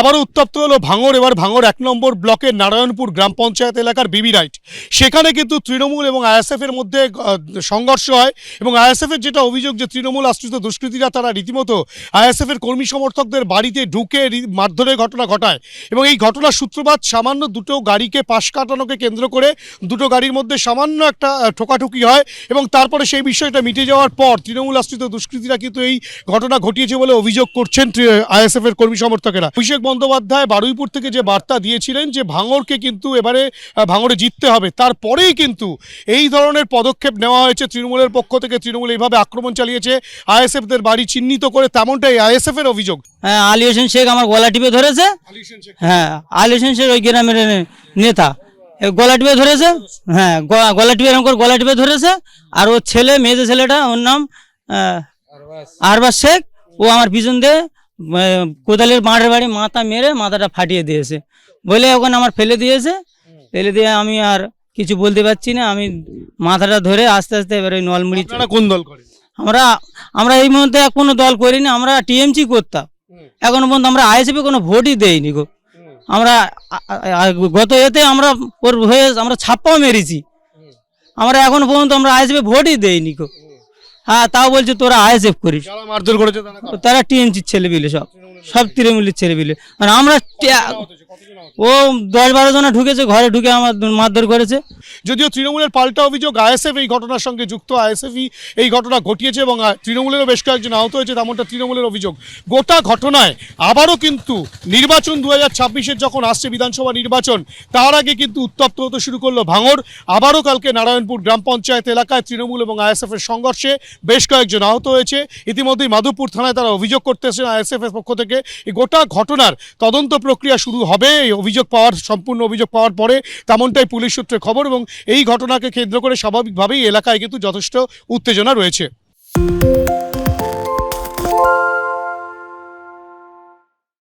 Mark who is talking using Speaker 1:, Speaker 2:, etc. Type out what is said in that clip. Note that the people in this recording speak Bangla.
Speaker 1: আবারও উত্তপ্ত হলো ভাঙড়। এবার ভাঙড় 1 নম্বর ব্লকের নারায়ণপুর গ্রাম পঞ্চায়েত এলাকার বিবি রাইট। সেখানে কিন্তু তৃণমূল এবং আইএসএফ এর মধ্যে সংঘর্ষ হয় এবং আইএসএফ এর যেটা অভিযোগ যে তৃণমূল আশ্রিত দুষ্কৃতীরা তারা রীতিমতো আইএসএফ এর কর্মী সমর্থকদের বাড়িতে ঢুকে মারধরের ঘটনা ঘটায় এবং এই ঘটনার সূত্রপাত সামান্য দুটো গাড়িকে পাশ কাটানোকে কেন্দ্র করে দুটো গাড়ির মধ্যে সামান্য একটা ঠোকাঠুকি হয় এবং তারপরে সেই বিষয়টা মিটে যাওয়ার পর তৃণমূল আশ্রিত দুষ্কৃতীরা কিন্তু এই ঘটনা ঘটিয়েছে বলে অভিযোগ করছেন আইএসএফ এর কর্মী সমর্থকেরা। অভিষেক বন্দ্যোপাধ্যায় বারুইপুর থেকে যে বার্তা দিয়েছিলেন যে ভাঙড়কে কিন্তু এবারে ভাঙড়ে জিততে হবে, তারপরেই কিন্তু এই ধরনের পদক্ষেপ নেওয়া হয়েছে তৃণমূলের পক্ষ থেকে। তৃণমূল এইভাবে আক্রমণ চালিয়েছে আইএসএফদের বাড়ি চিহ্নিত করে, তেমনটাই আইএসএফ এর অভিযোগ।
Speaker 2: হ্যাঁ, আলী হোসেন শেখ আমার গলা টিপে ধরেছে। হ্যাঁ, আলী হোসেন শেখ ওই গ্রামের নেতা, গলা টিপে ধরেছে। হ্যাঁ, গলা টিপে এরকম করে গলা টিপে ধরেছে। আর ওর ছেলে, মেয়ে ছেলেটা, ওর নাম আরবাজ শেখ, ও আমার পিছন দিয়ে কোদালের বাঁড়ের বাড়ি মাথা মেরে মাথাটা ফাটিয়ে দিয়েছে বলে ওখানে আমার ফেলে দিয়েছে। ফেলে দিয়ে আমি আর কিছু বলতে পারছি না। আমি মাথাটা ধরে আস্তে আস্তে এবারে নলমুড়ি।
Speaker 1: কোন দল করে?
Speaker 2: আমরা এই মুহূর্তে কোনো দল করিনি, আমরা টিএমসি করতাম। এখনো পর্যন্ত আমরা আইএসএফে কোনো ভোটই দেইনি গো। আমরা গত এতে আমরা ওর হয়ে আমরা ছাপ্পাও মেরেছি। আমরা এখনো পর্যন্ত আমরা আইএসএফে ভোটই দেইনি গো। হ্যাঁ, তাও বলছে তোরা আইএসএফ করিস।
Speaker 1: মারধর করেছে
Speaker 2: তারা টিএমসির ছেলেপিলে, সব তৃণমূলের ছেলেপিলে। মানে আমরা ও 10-12 জনা ঢুকেছে, ঘরে ঢুকে আমার মারধর করেছে।
Speaker 1: যদিও তৃণমূলের পাল্টা অভিযোগ আইএসএফ এই ঘটনার সঙ্গে যুক্ত, আইএসএফই এই ঘটনা ঘটিয়েছে এবং তৃণমূলেরও বেশ কয়েকজন আহত হয়েছে, তেমনটা তৃণমূলের অভিযোগ। গোটা ঘটনায় আবারও কিন্তু নির্বাচন 2026-এর যখন আসছে বিধানসভা নির্বাচন, তার আগে কিন্তু উত্তপ্ত হতে শুরু করলো ভাঙড়। আবারও কালকে নারায়ণপুর গ্রাম পঞ্চায়েত এলাকায় তৃণমূল এবং আইএসএফের সংঘর্ষে বেশ কয়েকজন আহত হয়েছে। ইতিমধ্যেই মাধবপুর থানায় তারা অভিযোগ করতেছেন আইএসএফ এর পক্ষ থেকে। এই গোটা ঘটনার তদন্ত প্রক্রিয়া শুরু হবে সম্পূর্ণ অভিযোগ পাওয়ার পরে, তেমনটাই পুলিশ সূত্রে খবর। এবং এই ঘটনাকে কেন্দ্র করে স্বাভাবিকভাবেই এলাকায় কিন্তু যথেষ্ট উত্তেজনা রয়েছে।